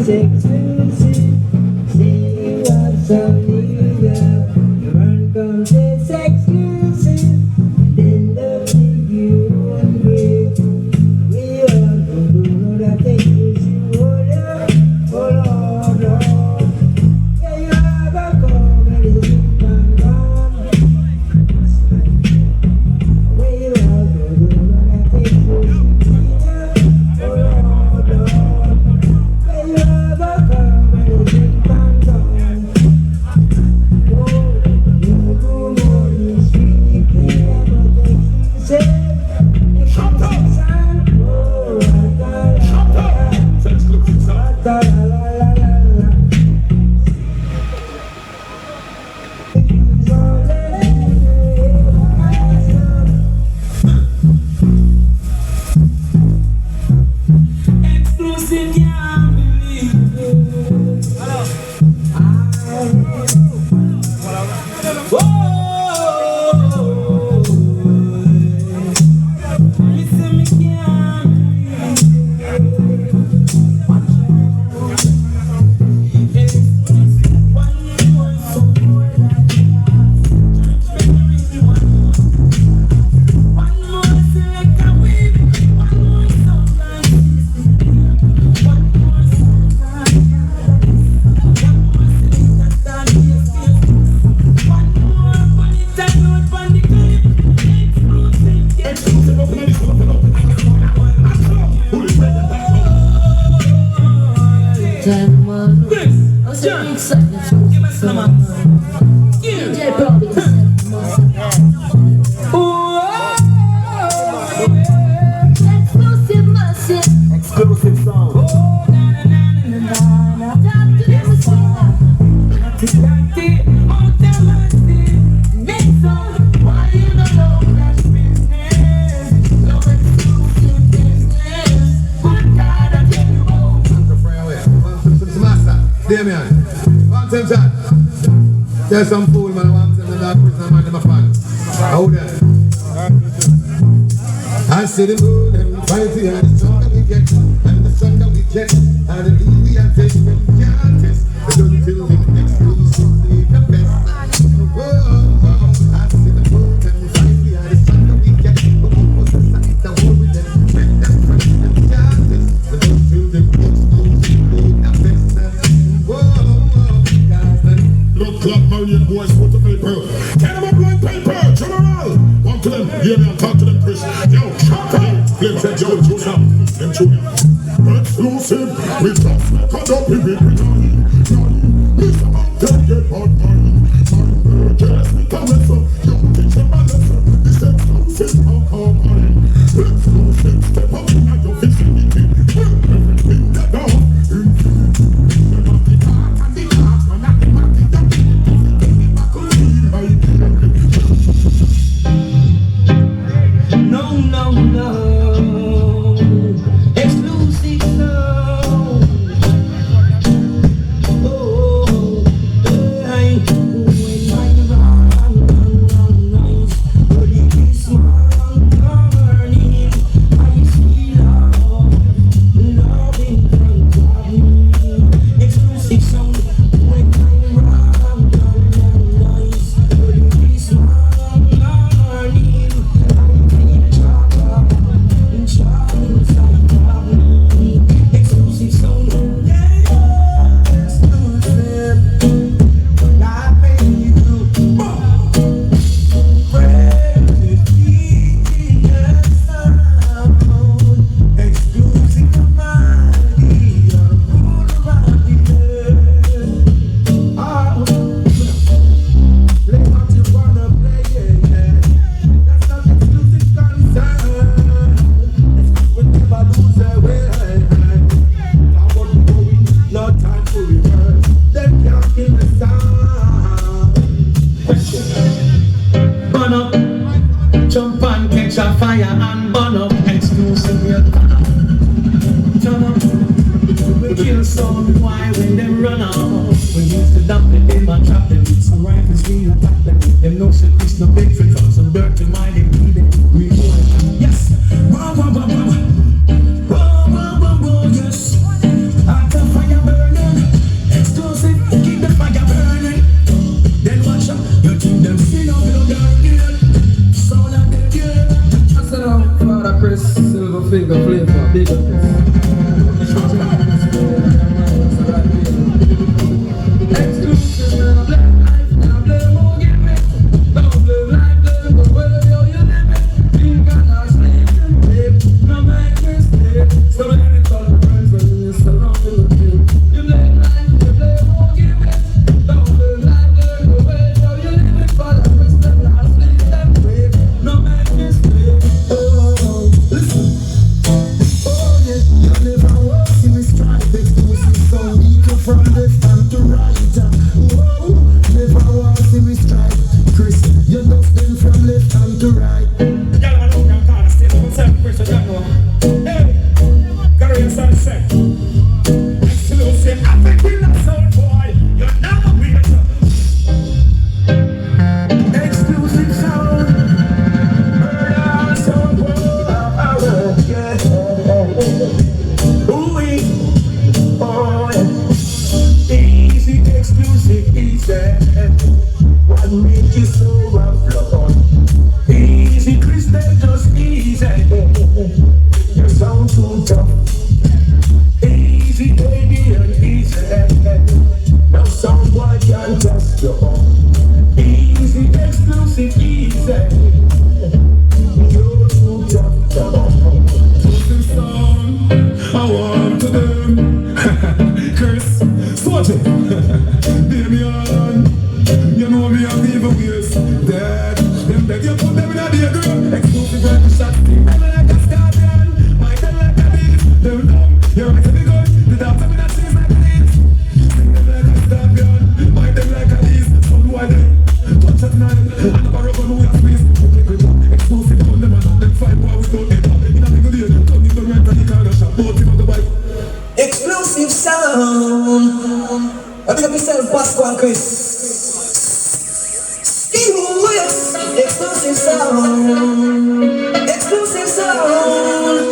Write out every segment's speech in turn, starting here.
exclusive. See what's on the run comes this exclusive. Then love you and breathe. We are gonna do that exclusive. Oh Lord, yeah, you have a comedy and run. We are gonna do that exclusive. Oh Lord, yeah, you have a comedy and run. Oh, you do more than sweet, you can't have exclusive. Exclusive, can't believe it. Whoa, listen, me can't believe it. Exclusive, one more song for that last. One more select a wave, one more song like this. One more song like this. One more select a stand this. One more bunny that note on the clip. Exclusive, Exclusive, open this, open up. Pull it right back. I'm so excited. give us some DJ probably exclusive massive. Exclusive song. Damien, one time chat. There's some fool man, one time the dog prison man, never fan. Hold on. I see the moon and the fighting and the sun that we get, and the sun that we get, and the lead we are taking, we can't test. But until the exclusively the best. Whoa, I see the moon and the fighting and the sun that we get, but what was the sight that we with them, make them friends, and we can't test. But until the exclusively the best. Blood clot million boys put the paper. Tell them a blank paper, general. One to them, hear me and talk to them, Chris. Yo, shut up. Flip said, yo, choose up. Them junior. Exclusive, we just make a dope in it. Mr. Mountain, get on mine. Just me come with some. Yo, teach them a lesson. This exclusive, come on. Exclusive, step up in your vicinity. Everything that down. No, exclusive no. Oh, hey, when I run, body is small, burning. I see love in front of me. Exclusive sound when I run, body is small, burning. Exclusive sound, exclusive. I made you exclusive commodity, all around the earth. Play what you wanna play, yeah. That's not exclusive concern. We never lose their way. Forward we going, no time for reverse. Them can't kill the sound. Burn up, jump and catch a fire and burn up. Exclusive, we'll turn up. We kill some why when them run off. We used to dump it in my trap them with some rifles, we attack them. Them no secrets, no big fit from some dirt to mine, they need it. We do it. Yes. Yes. At the fire burn. Exclusive easy. I want to them. Chris, Swatch it. Damian, you know me have evil ways. Dead, them beg you put them in a day, girl. Exclusive right to shot, them like a scorpion. My head like a beast. Them dumb, you're right to be good. The doctor me that seems like a beast. Sing them like a scorpion. My them like a beast. Some who I do. Touch at nine, and never rub on who has space. Exclusive on them and them fight war without it. In a nigga day, turn in the rent and the car and shop. Both him on the bike. Exclusive sound. I pick up yourself, Pasco and Chris. STEWART. Exclusive sound. Exclusive sound.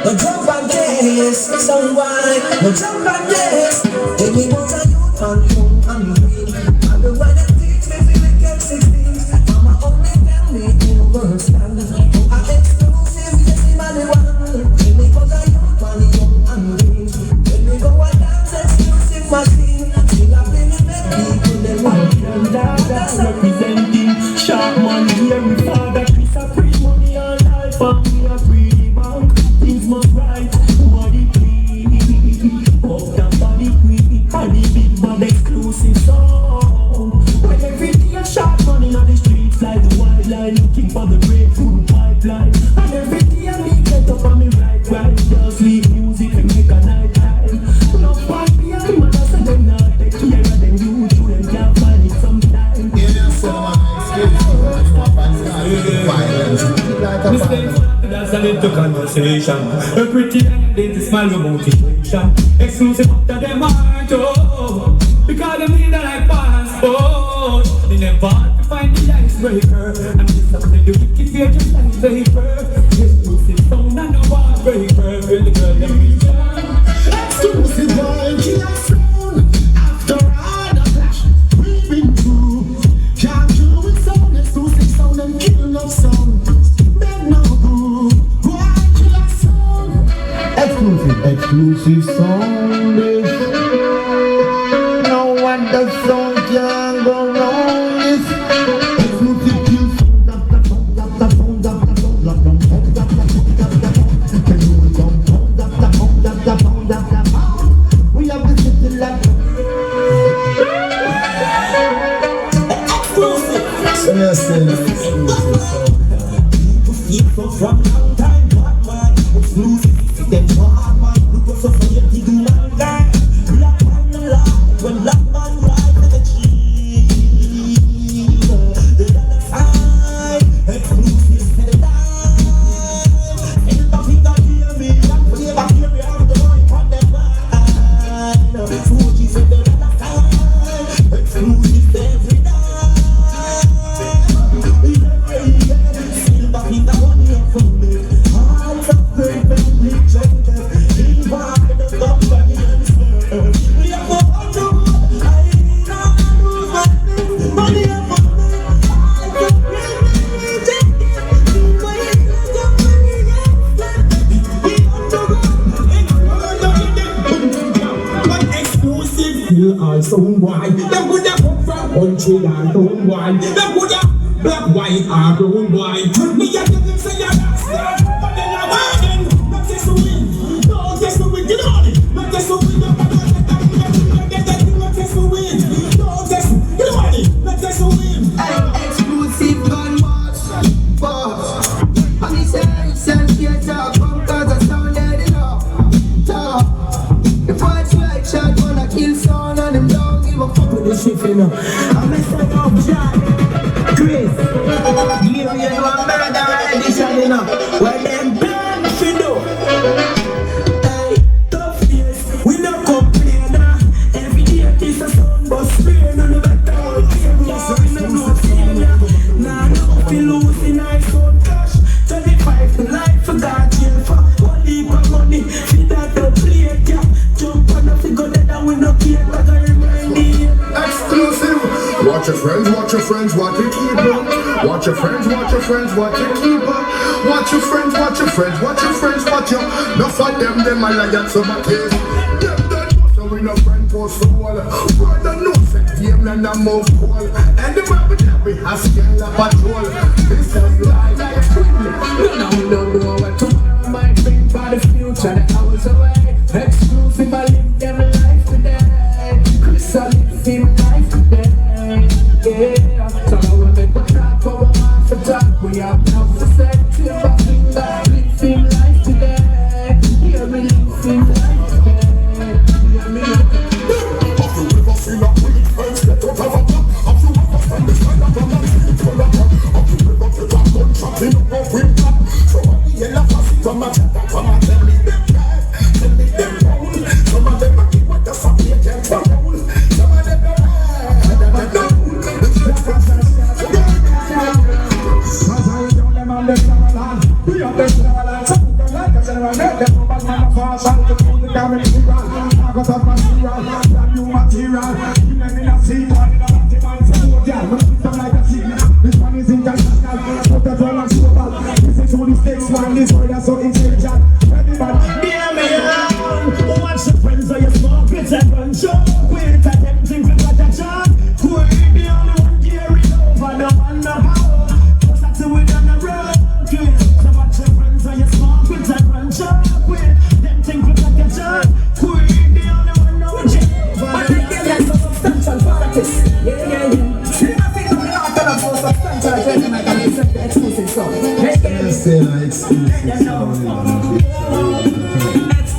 No jump and dance, sound wide. No jump and dance. Take me once a youth and young and green. And the one that teach me feel like I'm 16. Mama only tell me you understand. I'm exclusive, yes, I'm the one. Take me once a youth and young and green. When we go and dance, exclusive machine. Still a play me make people them want. Representing sharp money here with Father Chris a free money and life and we a free the bank. Things must right, body clean, up the body clean, and the big bad exclusive song. When every day a sharp money on the streets like the white line, looking for the breakthrough pipeline. And every day I me get up on me right, just leave music and make a night time. Love one behind man, I say them not take care of them youth, you them can't find it sometime. That's a little conversation. A pretty identity smile with motivation. Exclusive up to them heart, oh, because them need a like passport. They never want to find the icebreaker. And this up to the wicked fear just like vapor. Exclusive sound and no heartbreaker. Feel the girl them reach out. Exclusive boy, killer sound. After all the flash we've been through, can't do with sound. Exclusive sound and killing up sound. Exclusive sound is no one does sound can go wrong. This exclusive kills we have the city like People from long time, what man? Exclusive, them hard man. Look up society do one guy. Black man alive, when black man ride to the cheap. The dollar sign, exclusive to the dime. Everybody got hear me, and play back here we have the boy on the mind. Fuji's in the dollar sign, exclusive to every dime. Silver in the one year from me. Hearts of great and rejected. Invite the company and serve. We have no other one. I know my name. Money and money. Hearts of great and rejected. Invite the company and serve. We underground. One exclusive hill and some wine. Them would have come from country and home wine. Them would have black, white, or brown wine. Me a tell them say you're not scared, but then I'm hiding. Not just to win, not just to win. Get on it, not just to win. Not just to win, not just get on it, not just to win. Exclusive gun boss. And he said, here talk, come cause I sound dead enough. Talk. The first right shot wanna kill sound and them don't give a fuck with this shit, you know. I'm messing up, Jack. Chris, give you no murder edition, you know. Well, them plan if you do. Hey, tough days, we no complain, every day this a sound but spray, none of that all clear. We no failure, nah, no feel losing I sound cash. 25 to life for God, jail for one heap of money. Feed that the plate, yeah. Jump on the figure that we no care, cause I remind me. Exclusive. Watch your friends, watch your friends, watch your keeper. Watch your friends, watch your friends, watch your keeper. Watch your friends, watch your friends, watch your friends, watch your. No for them a lion, so my case. Them dead, so we no friend post the wall. Brother no set game and I move cool. And the rabbit that we have skin still a patrol. This is life like quickly. No, we don't know what tomorrow might bring for the future. The hours away. Exclusive, I live them life today. Chris, I live him life today. Yeah. So now we make a track for one half a track. We have enough to say. Till I think that I live him life today. Yeah, we live him life today. Yeah, me live him.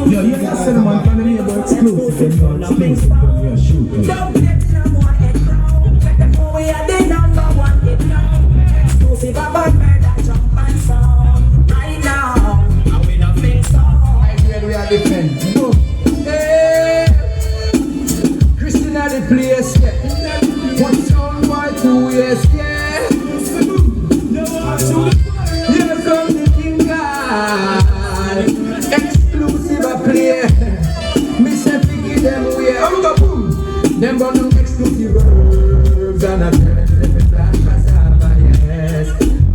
Yo, you can send them on from the neighbor exclusive and you're exclusive when you're shooting. Don't get no more head now. Let them know we are the number one hit now. Exclusive about murder, jump and sound. Right now, and we don't think so. I hear we are defending. Hey, Christina the place, yeah. One sound boy, 2 years, yeah. Here comes the king guy. Exclusive a play. Me say figgy them way. Them got no exclusive verbs and a dress. Black cassava, yes.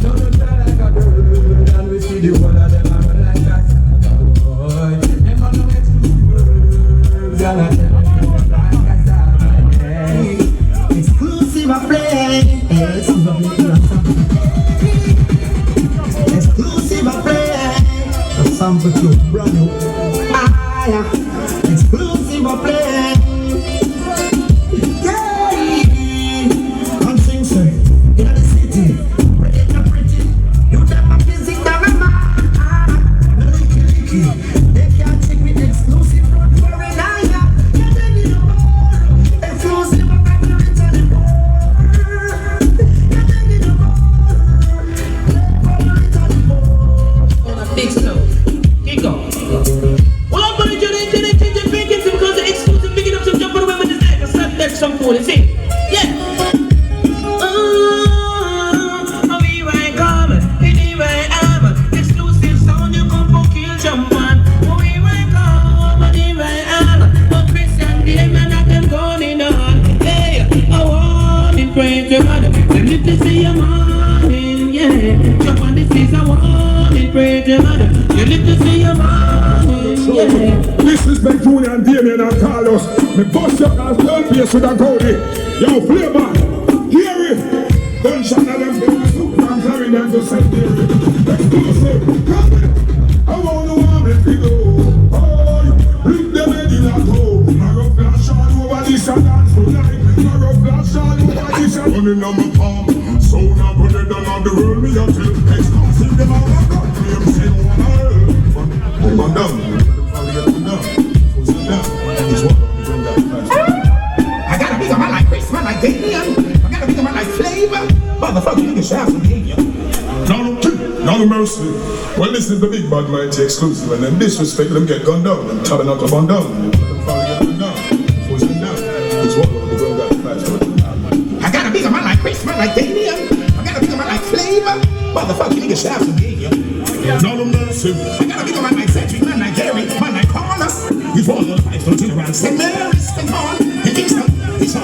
No try like a girl. And we see the one of them are like cassava boy. Them got no exclusive verbs and a dress. Black cassava, yes. Exclusive a play. Exclusive a play. Exclusive a play. Sample to brand new. Exclusive a play. Yeah. Come sing, sir. In the city. Pretty. You never visit the mama. No licky. They can't take me exclusive. Not for an eye. You're taking the ball. Exclusive a play. It's on the ball. You're taking the ball. It's on the ball. On a big snow. Kick off. Well, I'm gonna do it, because the exclusive picking up some jump on the women is there, because that's some food, see? Yeah. We right come, anyway, I'm exclusive sound, you come for kill jump on. We right come, anyway, I'm Christian, the man that them going on. Hey, I want it, praise the mother. Them live to see your morning, yeah. Jump on this is I want it, praise the mother. You live to see your morning, yeah. This is Ben Junior and Damien and Carlos. Me bust your ass down face with a Cody. Yo, flavor, hear it. Gunshot of them people, I'm carrying them to St. Mary. Exclusive, come in. I want to warm it to go. Oh, bring them in a go. I rock flash all over this and dance tonight. I rock flash all over this and running on my palm. So now put it down on the world, me a tell. Exclusive, them all I got. Me am saying one all. One down. I gotta be a man like Chris, man like Damien. I gotta be a man like Flavor. Motherfucker, you can share some behavior. No mercy. Well, this is the big bad mighty exclusive, and then disrespect them get gunned down and tabernacle bun down. I gotta be a man like Chris, man like Damien. I gotta be a man like Flavor. Motherfucker, you can share some behavior. No mercy. I gotta be a man like Cedric, man like Gary, man like Carlos. He's one of the five to around St. Mary's, St. Paul, and Kingston. He's on.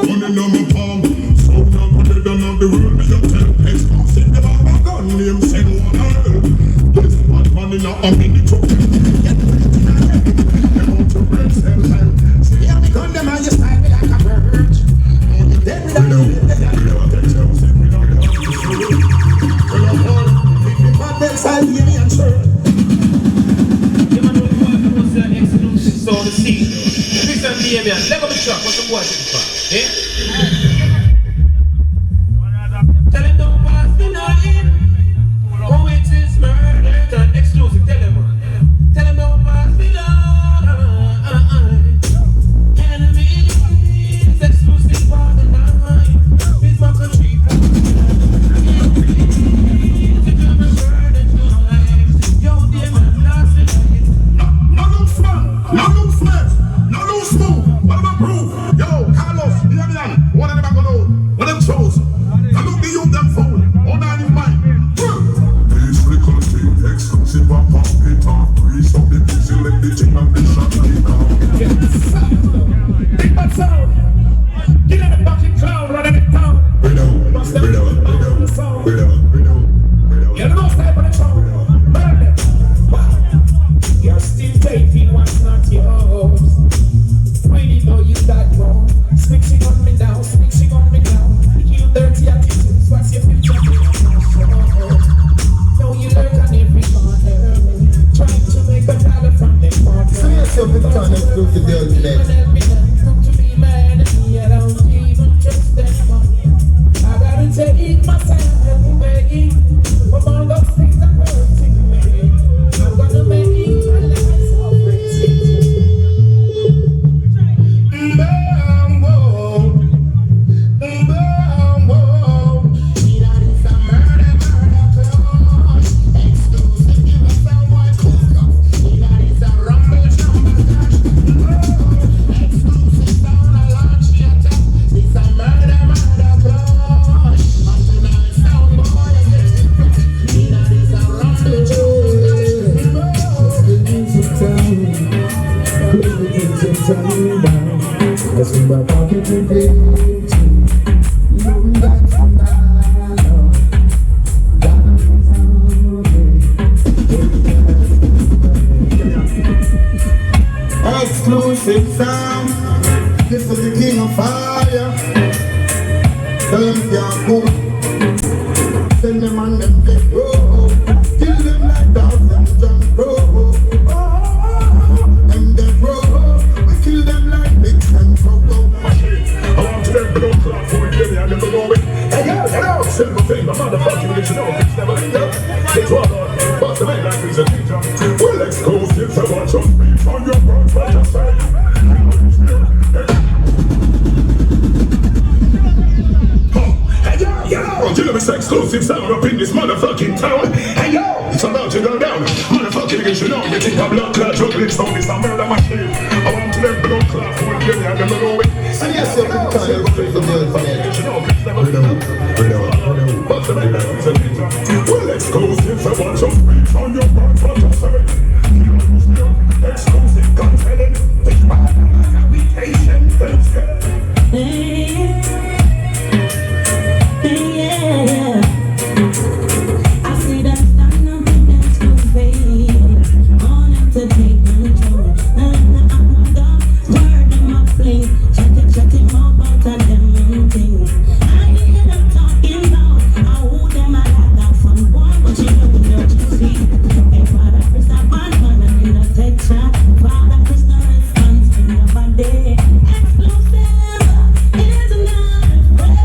Running on my palm. So now put it down on the world, me a tell. Exclusive, the Baba gun name said one. This bad man in a mini truck. They want to break themselves. Yeah, we gun them and you style me like a bird. Then we don't know. shows. I look the youth them fool. On all in mind. This little thing, exclusive and pop it off. Grease up the busy, let the thing and the shot kick off. Big bad sound. Get in the fucking clown, run in the town. You're the most type of the town. Burn them. Wow. You're still taking what's not yours. Really know you that wrong. Switching on me now, switching on me now. You dirty attitudes, what's your future? No, you learn on every corner. Trying to make a dollar from the corner. So yes, you're the time exclusive deal today. Man, I don't even trust anyone. I gotta take myself away from all those things that hurting me. I'm gonna make my life so pretty. See that it's a murder clause. Exclusive, give us a white coat. See that it's a rumble jumble dash. Exclusive sound a launch theater. It's a murder clause. And tonight sound boy again. See that it's a rumble jumble dash. Let's see my pocket today. Exclusive sound. This is the king of fire. Tell them you're good. Send them on them big road. Kill them like dogs and jump road. And they road. We kill them like pigs and cocoa. I want to them blood clot for the day and never go away. Hey yo, silver thing, the motherfucking bitch, no, bitch never linger. It's all on, bust the man like he's a teacher. Well, exclusive, so watch your speech on your words, what you say. Hey yo, you know it's exclusive sound up in this motherfucking town. Hey yo, it's about to go down. Motherfucking niggas, you know, you think a blood clot juggling sound is a murder machine. I want to them blood clot for the day and never go away. So yes, you're the time exclusive deal today. Well, exclusive, so watch your speech on your words, what you say. Exclusive, gun telling, it's bad, we patient, let's go. I see them stand up in that school face. On them to take control. I'm done, stir them up, please. Shut him up out of them things. I hear them talking about how them a lot of fun, boy, but you know what you see. Hey, Father Chris, a bad man, and in a tech chat. Father Chris, no response to nobody. Exclusive is another friend.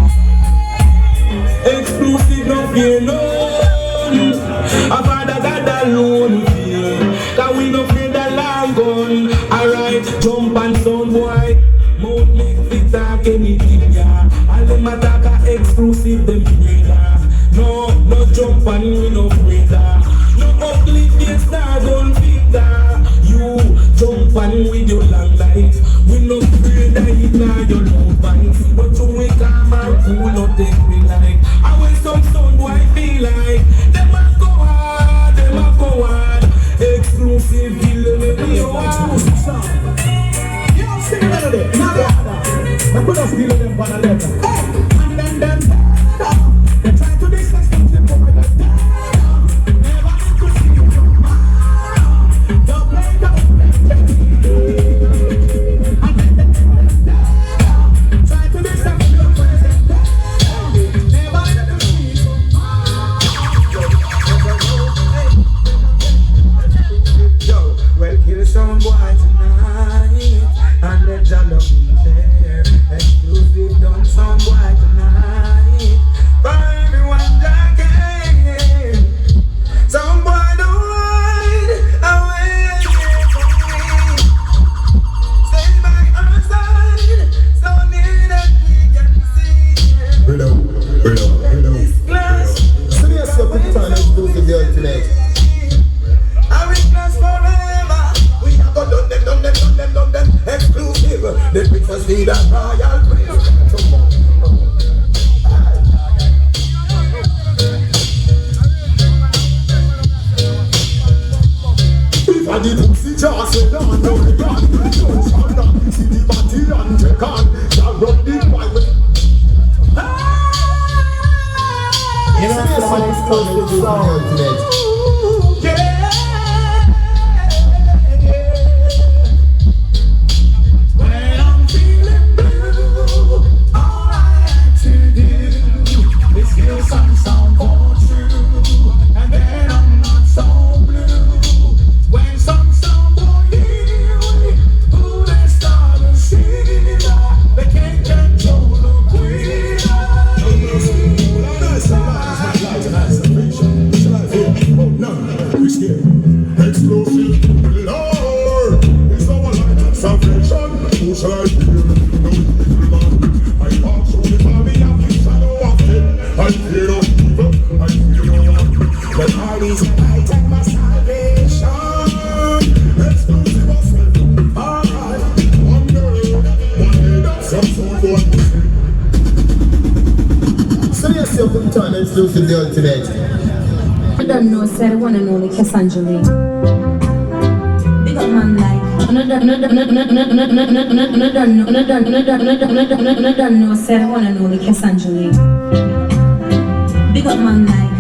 Exclusive, no fear none. A father God alone fear. Cause we no fear the long gun. Alright, jump and sound boy. Mouth make fit talk anything, yeah. All them attack are exclusive, them breeder. No jump and we no breeder. No ugly face, nah gun feeder. You jump and with your long life. We no afraid that it nah your low bites. But you we calm and cool, no take me like. I when some sound boy feel like them a go hard. Exclusive, kill them every hour. You don't sing melody, not the other. I could have steal them for the letter. Hey, and then they try to disrespect for my dad. Never to see you tomorrow. Don't play the and then try to disrespect your present. Never to see you tomorrow. Yo, well, kill some boy tonight, and let Jah love be there. Exclusive done some boy tonight, for everyone that can. Some boy don't hide away from me. Stay by our side, so near that we can see. This glass, So yes, you're the time exclusive deal today. I will last forever. We have got done them. Exclusive. The pictures need a royal praise. Xclusive sound. When I'm feeling blue, all I had to do is hear some sound for true, and then I'm not so blue. When some sound boy hear me, who they start to see that they can't control the queen. Xclusive, Lord, it's our light and salvation. Who shall I fear? No evil man. I walk through the valley of the shadow of death. I fear no evil, I fear no one. The Lord is my light and my salvation. Xclusive of heaven, alright. One girl, one head, and some sort of So yourself in turn, Xclusive the ultimate. I don't know, said one and only Cassandra. Big up man like. I don't know, said one and only Cassandra. Big up man like.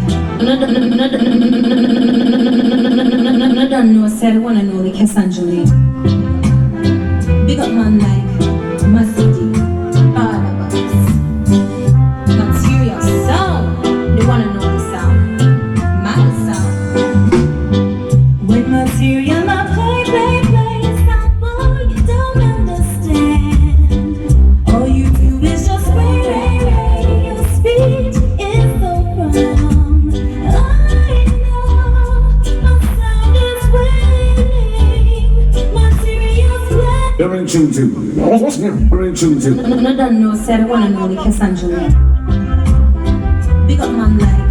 I don't know, said one and only Cassandra. Big up man like. My city, all of us. Not serious sound, the one and only sound. When material not play, stop boy, you don't understand. All you do is just play, your speech is so wrong. I know, my sound is waiting, material's play. You're in tune to. You're in tune to. I don't know, said one and only Cassandra. Big up man like,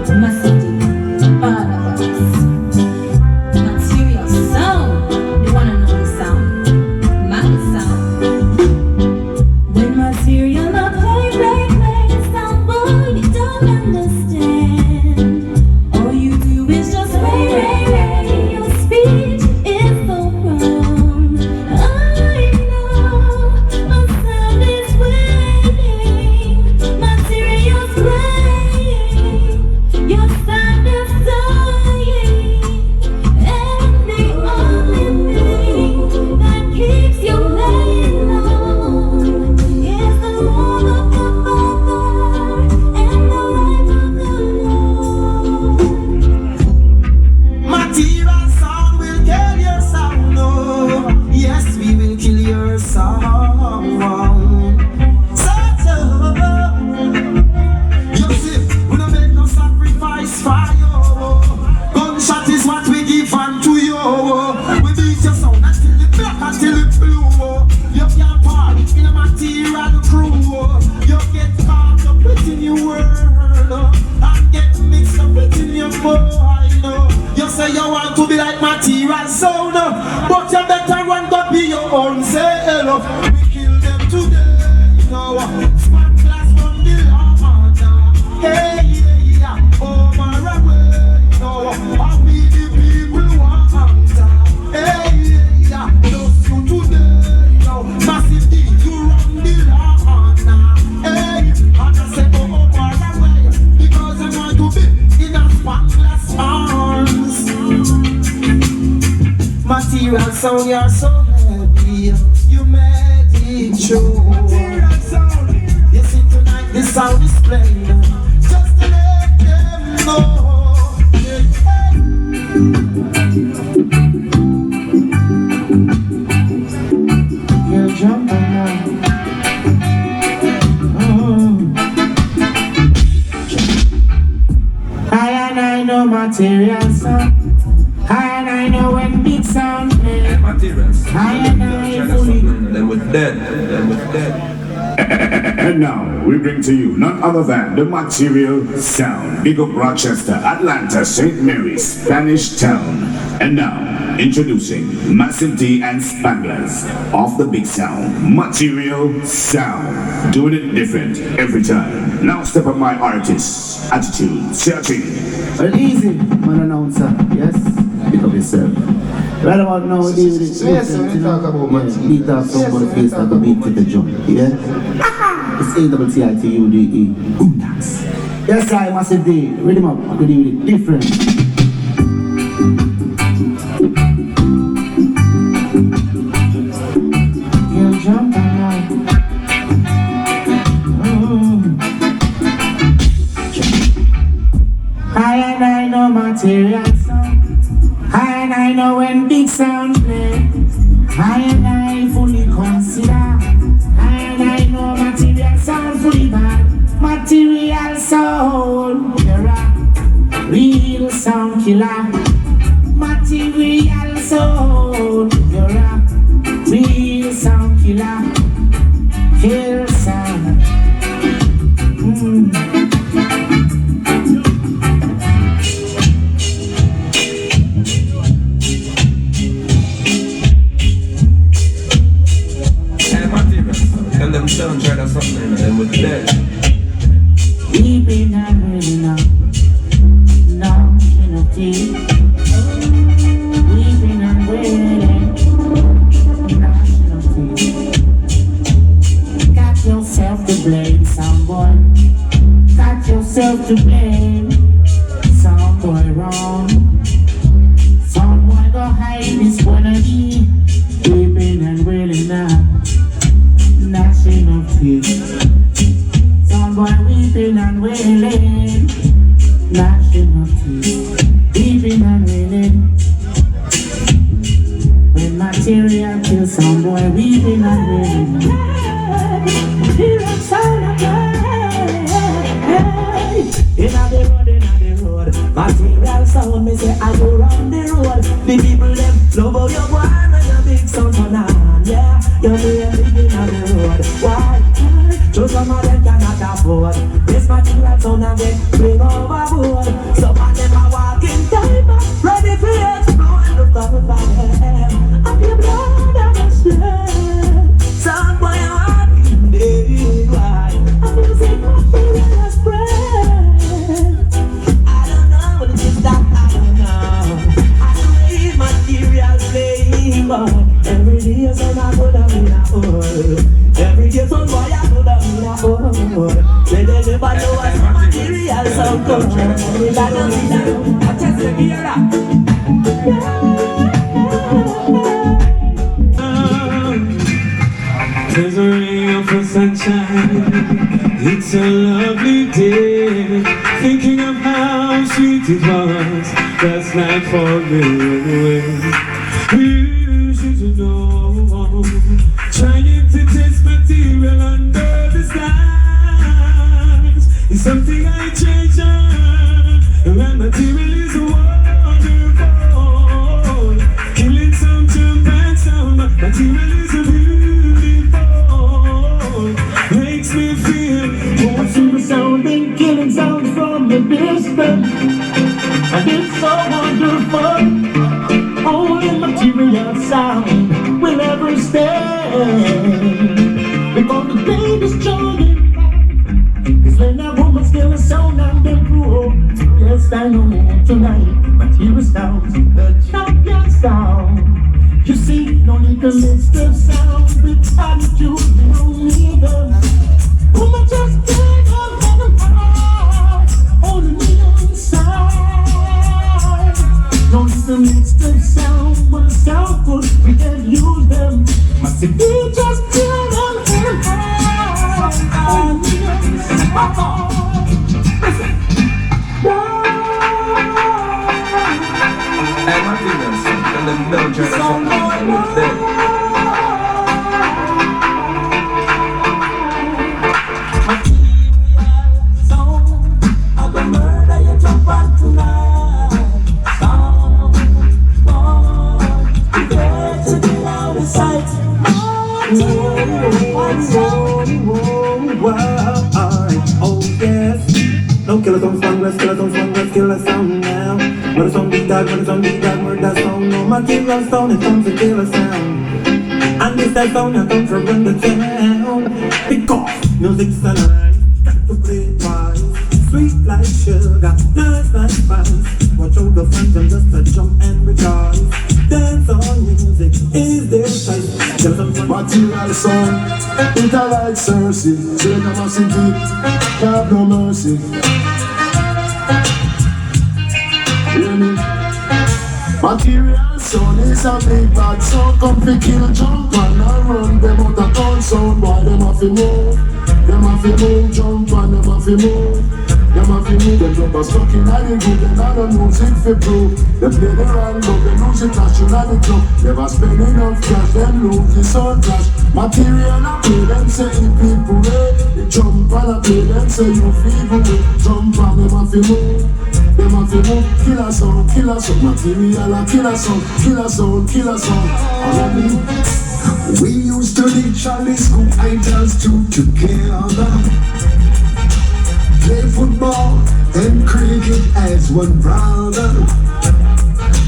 my city, all of us. Not serious sound, the one and only sound, my sound. When material not play, stop boy, you don't understand. All you do is just play, your speech is so wrong. I know, my sound is waiting, material's playing, your sound is dying, and the only thing that keeps you playing on is the love of the Father and the life of the Lord. Material sound will kill your sound, oh. Yes, we will kill your sound. You see, we don't make no sacrifice for you. Gunshot is what we give unto you. We beat your sound until the black, until it blue. You can't part in a material crew. You get caught up within your world and get mixed up within your mind. You say you want to be like material sound, but you better run go be your own self. We kill them today, Squad class from the Lord. Hey, yeah, over away, I'll be the people want. Hey, yeah, just you today, massive D, you run the Lord. Hey, and I say over away, because I want to be in a squad class arms. Material sound, you're so heavy, you made it true. Material sound, you see tonight the sound is playing, just to let them know. You're jumping now. I know material sound. I know when big sound play. Materials. I fully. Then we're dead. And now we bring to you none other than the Material Sound. Big up Rochester, Atlanta, St. Mary's, Spanish Town. And now introducing Massive D and Spanglers of the Big Sound. Material Sound. Doing it different every time. Now step up my artist. Attitude. Searching. Well, easy, man announcer. Yes, pick up yourself. Right about now, we deal with it. Yes, when you talk about material. Beat off somebody's face like a beat to the jump. Yeah? It's AWTITUDE. Undax. Yes, I massive D. Read him up. I could do it different. You jump around. I know material sound. I know when big sound play. I fully consider. I know material sound fully bad. Material sound, you're a real sound killer. Material sound, you're a real sound killer. Kill sound. And them sound tried or something and them with dead. Weeping and wailing now. Now enough tea. Weeping and wailing. Now enough tea. Got yourself to blame, some boy. Got yourself to blame. Some boy wrong. Some boy go hide this wannabe. Weeping and wailing now. Gnashing of teeth. Some boy weeping and wailing. Gnashing of teeth. Weeping and wailing. When material kills some boy weeping and wailing. Hear a sound of inna the road, material sound. Me say I go round the road. The people them love how you go on and your big sound turn on. Yeah, you're the big inna the road. Why? Just some of them cannot afford this material sound and they bring overboard. Some of them are walking time, ready to explode the cover of them. Of your blood and your sweat. Some boy walking day wide. I'm music material spread. I don't know what it is that I don't know. I don't read material flavor. Every day is on a good and in a hole. Every day some boy a good and in a hole. They never know what's material sound come. They don't see that. I just say hear that. There's a ray of sunshine. It's a lovely day. Thinking of how sweet it was last night for me away. You should know. Trying to taste material under the stars is something I treasure. And material is wonderful. Killing some jump and sound, but material is beautiful. Makes me feel awesome sounding, killing sounds from the distance. And it's so wonderful. Only material sound will ever stay. Because the greatest joy in life is when a woman still a sound and improve. Yes, I know tonight material sounds, the champion sound. You see, no need to mix the sound with attitude, we don't need them. Woman just can't let them out. Only me inside. No need to mix the sound, but the sound good, we can use them. Must it be just kill them in high. Only me inside. Hey, material sound. And them don't try to something and with dead. Oh yes, no killer sound, let's kill a sound now. When it's on beat dog, murder sound. No material sound, it comes to kill a sound. And this that sound that comes to run the town. Because music's alive, got to play it wise. sweet like sugar, nice like spice. Watch out the fans and just a jump and rejoice. Dance on music is their choice. Material sound, it a like Cersei. Say them a city, have no mercy. Hear me? Material sound is a big bad sound. Come fi kill, jump and run. Them out a town sound, boy them a fi move. Them a fi move, jump and them a fi move. Them a fi move, them jump a stuck in a the group. Them a the music fi prove. They play the wrong but they lose it clash in a the club. Never spend enough cash, them lose the sound clash. Material a play, them say if people way. They jump and a play, them say you feel way. Jump and them a fi move. Them a fi move, kill a sound. Material a kill a sound, kill a sound. We used to literally school idols together. Play football and cricket as one brother.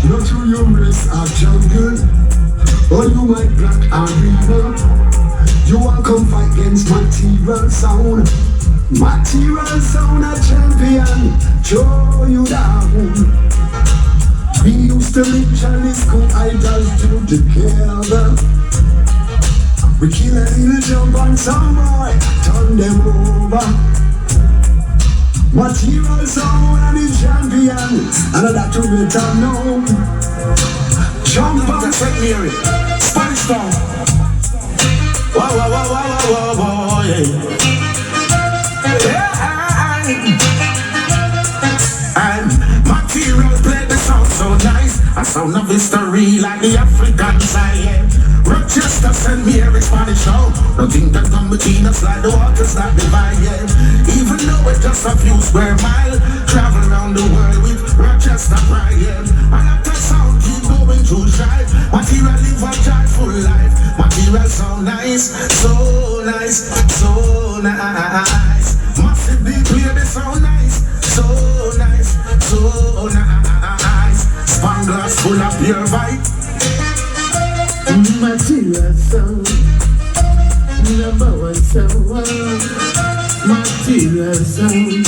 Not too humorous or jungle, or you might black arena. You want come fight against material sound. Material sound a champion, throw you down. We used to literally school idols together. We kill a little jump on some boy, turn them over. Material sound and the champion, and that to better know. Jump on St. Mary, Spanish Town. Wow, yeah. And material play the sound so nice. A sound of history like the African side. Rochester, St. Mary, Spanish Town. Nothing that come between us like the waters that divide. Even though it's just a few square miles, travel around the world with Rochester pride. And after sound keep going to drive. Material live a joyful life. Material sound nice, so nice, so nice. Massive big play the sound nice, so nice, so nice. Spanglass full of pure vibe. Material sound, number one sound. Material sound.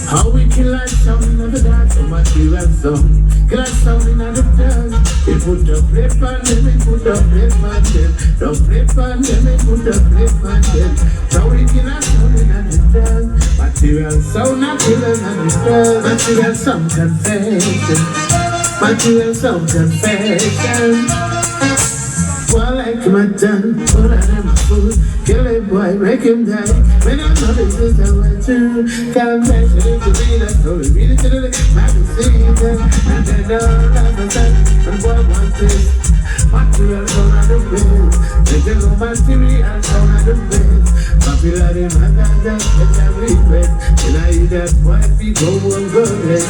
How we kill that sound of the dance, so material sound. Kill that sound in the dance. We put the plate on them, we put the plate on them. The plate on them, we put the plate on them. So we kill that sound in the dance. Material sound, not killing in the dance. Material sound confession. Material sound confession. Well, like my tongue, put on him food. Kill a boy, make him die. When I'm not in this, I want to. Confession to be the story. Read it to the magazine. And then all of a sudden, and boy wants this. Material sound of the best. They go material sound of the best. Popular in my dance, it's a regret. And I eat that boy, people won't go rest.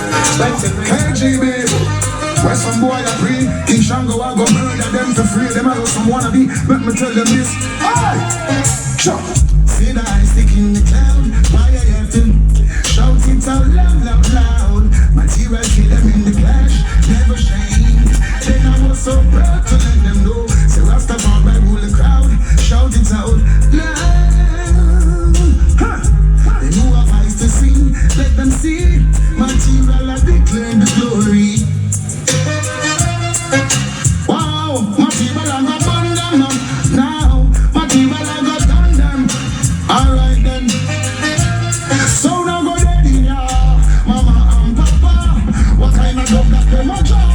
KG baby, where some boy a free, King Shango I go murder them for free. Them I know some wannabe, let me tell them this. Aye, shout. See the eyes stick in the cloud. Why I have to shout it out loud, loud, loud. Material kill them in the clash, never shame. Then I was so proud to let them know. Say Rastafari rule the crowd, shout it out loud. They know our eyes to see, let them see. Material I declare the glory. Wow, material I got done them now. Material I got done them. Alright then. So now go dead in ya, mama and papa. What kind of dog that them a draw?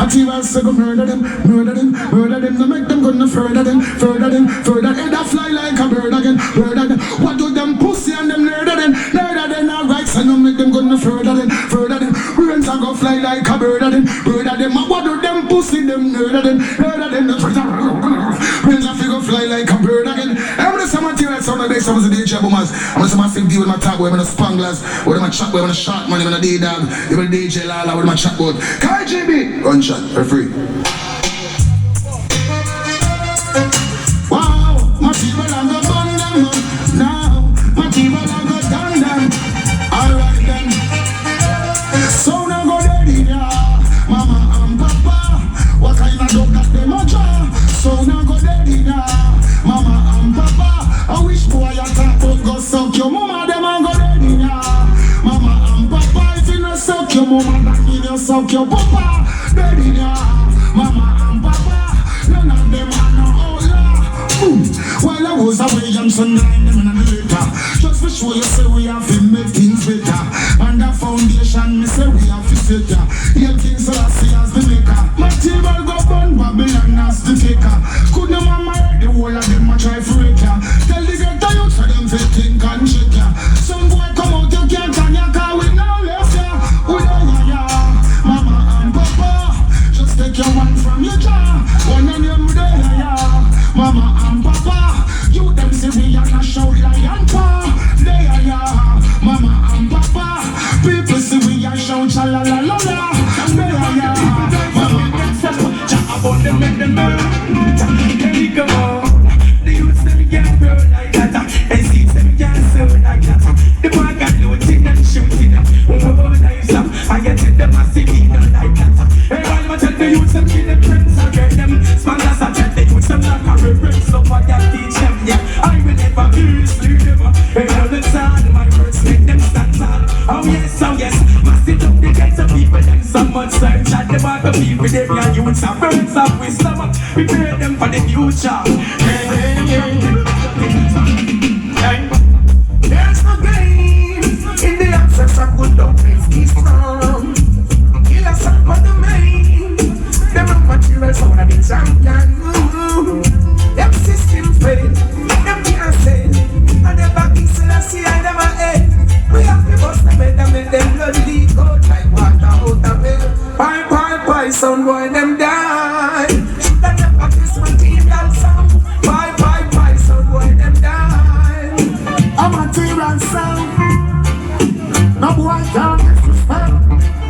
Material say go murder them, murder them, murder them. No make them gonna further them, further them, further. Head a fly like a bird again, bird again. What do them pussy and them murder them, murder them. Alright, so no make them gonna further them, further them. Brains a go fly like a bird again, bird again. What do them pussy them murder them, murder them. Brains a figure fly like a bird again. I'm gonna say material sound of this. I'm gonna say DJ boomers. I'm gonna say massive deal with my tag boy, I'm gonna spanglers, with my chat boy, I'm gonna shot money, I'm gonna D-dog, I'm gonna DJ Lala with my chat board. KGB, gunshot for free. Wow, material I got done them now. Material I got done them. Alright then. So now go dead in ya, mama and papa. What kind of dog that them a draw? So now go dead in ya, mama and papa. I wish boy I talk about go suck your mama them and go dead. your mama that give you suck your papa. Dead in your arms, mama and papa. None of them are no outlaw. While I was away, young son lying them in the litter. Just for sure you say we have to make things better. And the foundation, me say we have to set ya. Your things so I see as the maker. Material go burn, Babylon as the taker. Could no mama hurt the whole of them a try for it ya. Tell the ghetto youth so them say think and check ya. Some boy come out you can't turn your car with no left ya. We don't ya. Mama and papa, just take your one from your jar. One of them there ya. Mama and papa, you them say we are not shout lion paw. There ya. Mama and papa, people say we are shout cha la la la la. There ya. About them and them here we go. The youths them can't grow like that. And seeds them can't sow like that. The boy got looting and shooting. Oh, nice up. I get to the massive needle like that. Hey, while I tell the youths them kill them friends, I get them smangers. I tell the youths them like a reference. So I can teach them, yeah. I will never mislead them. Hey, all the time my words make them stand tall. Oh yes, massive up the gates of people. Them so much search at the back of people. They be a youths of birds of wisdom. Prepare them for the future. There's no gain in the absence of good doctrines. Be strong. Kill us up on the main. Them are materials out of the champion. Them systems fail. Them can't say. And the back is still a sea and them a head. We have to bust them head and make them blood leak out like water out of bed. Bye, son boy, them die. Should I never kiss material sound? Bye, son boy, them die. A material sound. No boy can't disrespect.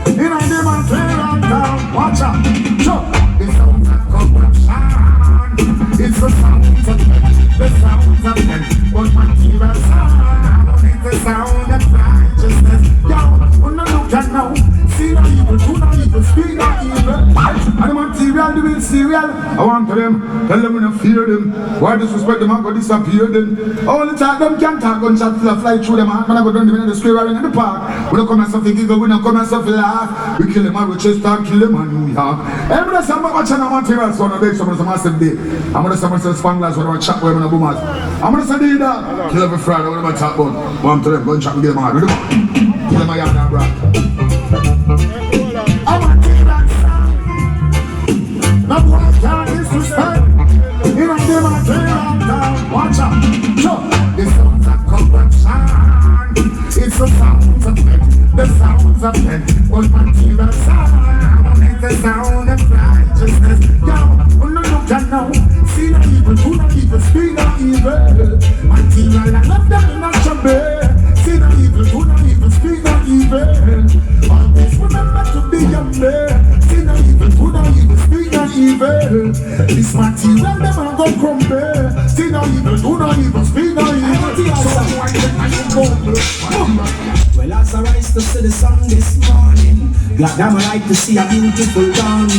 In a the material town. Watch out. Sure. The sound of corruption. It's the sound of men. The sound of men. But material sound. It's the sound of righteousness. Yo, when I look at now, see no evil, do no evil, speak no evil. And the material doing serial. I want to them, tell them we don't fear them. Why disrespect them and go disappear them? All the time them can't talk, gunshots fly through them. Man, I go down them in the square in the park. We don't come and something giggle, we don't come and something laugh. We kill them and we just start kill them and New York. I'm gonna say I'm watching the material, so I'm gonna make some massive day. I'm gonna say some spanglers when I chat with them in a boomers. I'm gonna say that kill every Friday, what am I talk about? One to them, go and chat and get them out. Kill them a yard and brand. I'm a material sound. No boy can't disrespect. You know them a material town. Watch out. Sure. The sounds of corruption. It's the sounds of men. The sounds of men. But material sound. It's the sound of righteousness. Yo, no look at now. See no evil, do no evil, speak no evil. Material, I love them in a trouble. See no evil, do no evil, speak no evil. Always remember to be a man. See no evil, do no evil, speak no evil. This material never go crumble. See no evil, do no evil, speak no evil. So why well, as I rise to see the sun this morning, glad I'm like to see a beautiful dawn.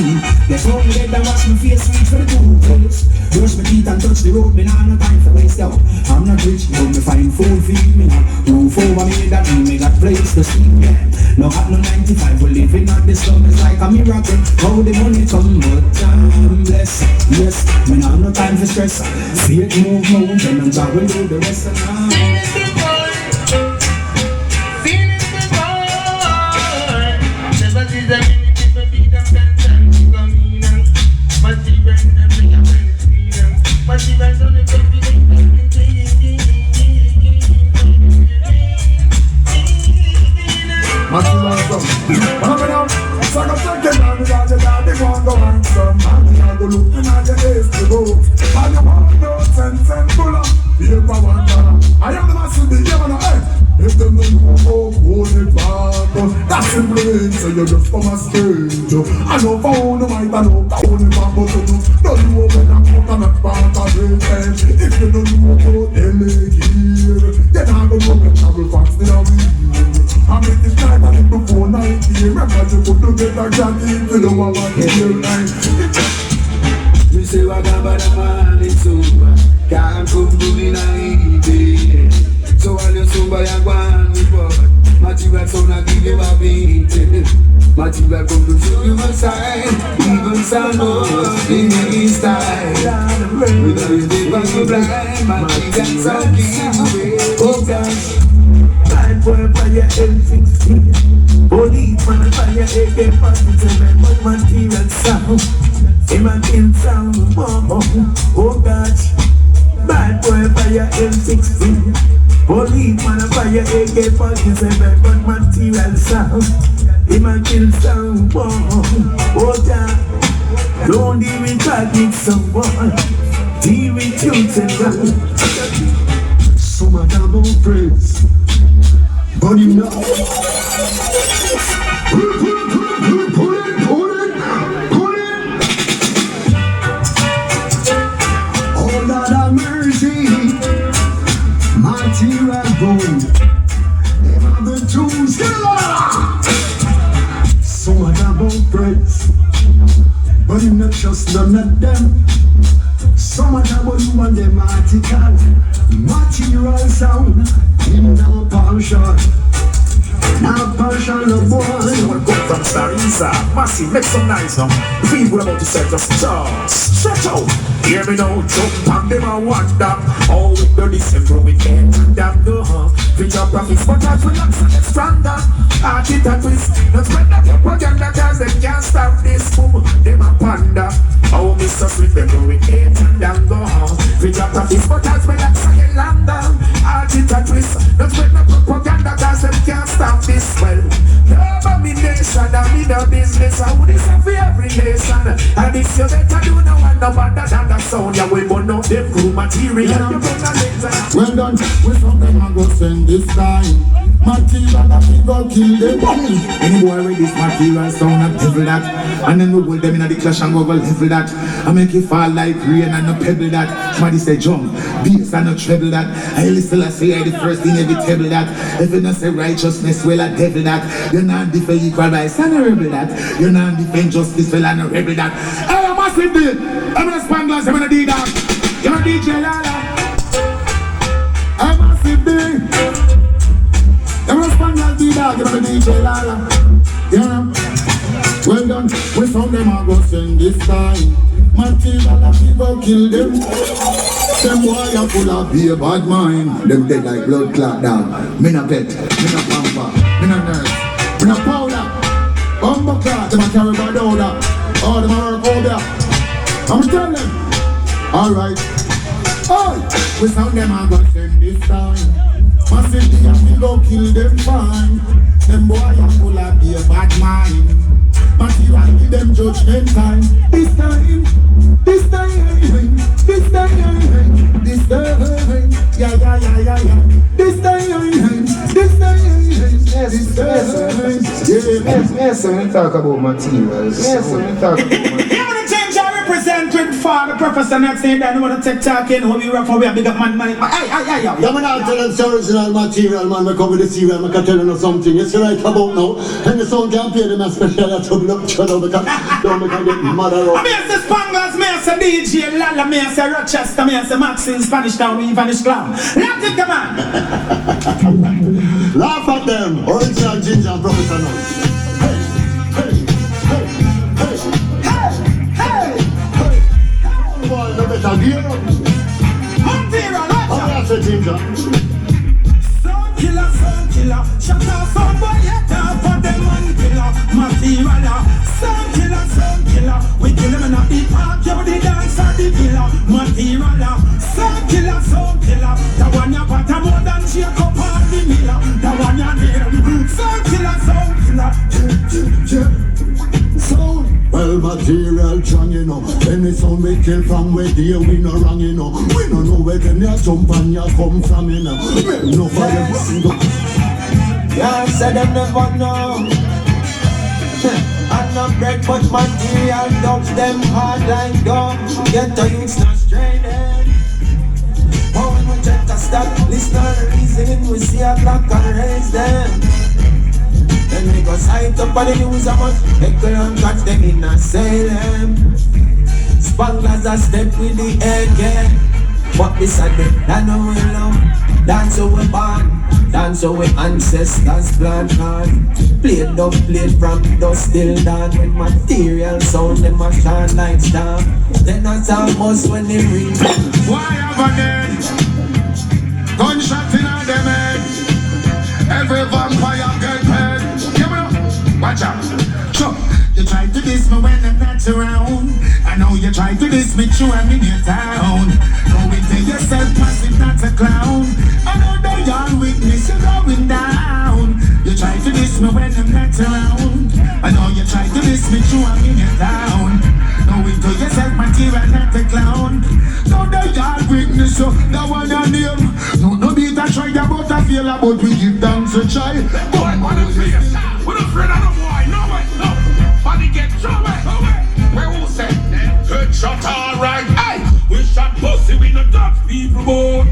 They told me that I wash my face, reach for the toothpaste. Brush my teeth and touch the road, me nah no time for waste out. I'm not rich, but me find food feed me now. Roof over me, that mean me got place to sleep, yeah. No hat no 95, we living at this slum, it's like a miracle. How the money come, but I'm blessed. Yes, me nah no time for stress. Fake move mountain and I will do the rest of now. I am the massive big game on the earth. If them don't know how to hold it back, that's simply it, so you just come a stage. I know phone, no might, I know phone, if I'm but you don't know when I'm out and not part of it. If you don't know how to delegate, then I don't know when travel fast in a wheel. I make this night and it before 90. Remember you put together candy till you want to hear night. We say what about the man, it's over. Can't come to me night. So all your sober and one report. Material sound I give you a beat. Material come to show you a sign. Even sound off in the style. Without you they pass you blind. Material sound keep away. Oh gosh. Bad boy fire L16. Policeman fire AK-47. But material sound. Him a kill sound. Oh gosh. Bad boy fire M16. Policeman fire AK-47. But material sound. Him a kill sound. Oh yeah. Don't deal with traffic someone. Deal with youths and rap. Some of them don't praise, but you know. Pull it. Oh Lord have mercy. Material gold. Them are the tools. Some of them don't praise, but you not trust none of them. Some of them will you want them article. Material sound. Him now passion. Now passion of boy. Someone come from Sarisa, massive, make some noise now. People about to set us start. Stretch out, hear me now, jump on them and wonder. Oh, with the December we can't damn the future profits, but that's relax and get stronger. Art it and twist, not spread that propaganda, cause they can't stop this boom. Them a ponder. Oh, Mr. Streett Vibz we can't damn the future profits, but that's relax and get longer. Art it and twist, not spread that propaganda, cause they can't stop this. Well, no domination, I'm in the business. I would listen for every nation. And if you better do no one no better than the sound, you will burn up them crew material. You better later. Well done, we from them and go send this time. Material that we go kill them. Any boy with this material sound and devil that. And then we hold them in the clash and go level that. I make it fall like rain and no pebble that. Somebody say jump, bass and no treble that. I listen I say the first thing every table that. If you don't say righteousness, well a devil that. You're not defend equal rights and a rebel that. You're not defend justice, well and a rebel that. Hey, I'm a massive I'm a Spanglers, I'm a D-Dog. You're a DJ Lala. I'm a massive I'm a Spanglers D-Dog, you're a DJ Lala. You know? Well done, we found them and go send this time. Material that we go kill them. Them boy are full of be a bad mind. Them dead like blood clot dog. Me no pet, me no pamper, me no nurse, me no powder. Bumbo clot, them a carry bad odor. Oh, them a work over there. I'm tell them. Alright. Oh, we found them and go send this time. Massively and we go kill them fine. Them boy are full of be a bad mind. Material give them judgment time. This time, this time, this time, this time, yeah. This time, this time, Yes, we talk about materials. Yes, we talk about materials. Represent with father, professor, not saying that I want to take talking, how we rock, how we a big up man. Yeah, man, I'll tell them the original material, man. We come with the serial, I can tell you something. Yes, you're right about now. And the song can't pay them a special trouble up to them because don't make them get mad around. Me say Spanglers, me say DJ Lala, me say Rochester, me say Max in Spanish Town, we Vanish Clown. Laugh at the man. Laugh at them. Original ginger and professional. Better gear up. Material, how do you say ginger? Sound killer. Shut up, sound boy, get up for them man killer. Material, sound killer. We kill them in a beat park, you the dance at the villa. Material, sound killer. The one you put a more than shake up on the miller. The one you name. Sound killer. Sound. Well, material strong, you know. Any sound we kill from where there we no wrong, you know. We don't know where them ya jump and ya come from, you know. No fire go. Yeah, say them never know. And no break but material dogs them hard like dog. Get the youths not stranded. But when we check the stop, listen to reasoning, we see a clock and raise them. Then we go sight up on the news a much. Heckle and catch them in a Salem. Spanglers a step with the AK. But this a day, that no will know. That's how we born. dance so we ancestors plant on. Plate up plate from dust till dawn. When material sound them a shine like star. Then that's almost when they ring. Why have a dead? Gunshot in a them head. Every vampire get paid. Give me up. Watch out. Sure. You try to diss me when I'm not around. I know you try to diss me true, I'm in your town. Go into yourself, massive, not a clown. I know that you're witness, you're going down. You try to diss me when I'm not around. I know you try to diss me true, I'm in your town. Go into yourself, material, not a clown. Know that you're witness, so that one your name. No beat a try about a feel about we give thanks a try. Boy, what a face. We're not afraid of the boy, no way, no. Body get trouble, where who said good shot, alright. Hey, we shot pussy, we not touch people board.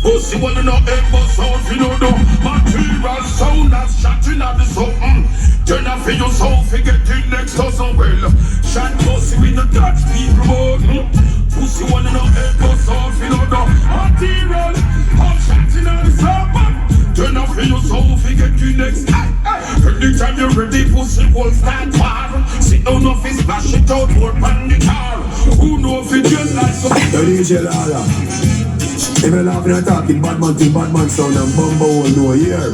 Pussy wanna know ever sound, you know no material sound that's shotting at the something. Turn off for your soul, forget the next dozen well. Shot pussy, we not touch people board. Pussy wanna know ever sound, you know no material. I'm shotting at the something. Turn off for your soul, forget the next. Anytime you're ready, pussy will start war. Sit down off his splash it out, work on the car. Who know if it just like so? The DJ Lala. If you're laughing and talking, bad man thing, bad man sound and bumbo will know here.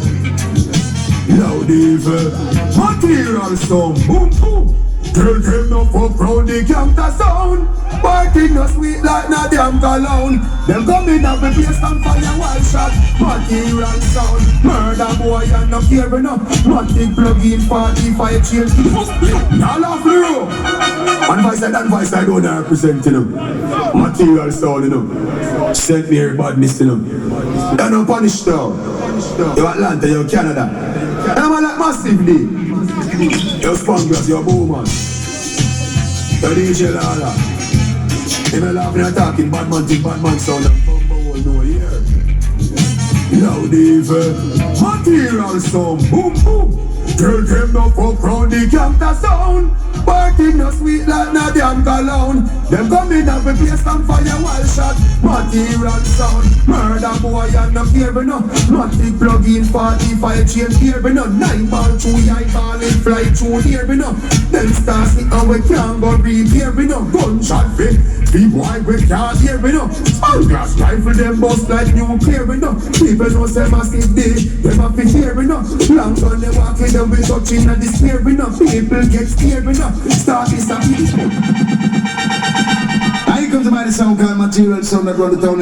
Loud evil, material sound, boom boom. Tell them no fuck round the gangsta sound. Parking no sweet like no damn cologne. Them coming up with place and fire wild shot. Material sound, murder boy and no care enough. Matic plug in 45 chain. Y'all laugh the row. And vice I don't represent them. Material sound you know. Sent me here badness you know. You're no punish though. You're Atlanta, you're Canada. I'm like massively. You're Spanglers, you're Bowman. You're DJ Lala. If you're laughing and talking, bad man think bad man sound and bumbo will know here. Loud evil, material sound, boom boom. Tell them no fuck round the gangsta sound. Parking no sweet like no damn cologne. Them coming up with place and fire wild shot. Material sound, murder boy and no fear enough. Matic plug in 45 chain fear enough. 9 ball through the eyeball and fly through here enough. Them stars it and we can't go repair enough. Gunshot fit, the boy we can't hear enough. Sunglass rifle them bust like nuclear enough. People know say massive day, them have to hear enough. Long gun they walk with them we touching and despair enough. People get scared enough. Start this up. I come to my sound called material sound that run the town.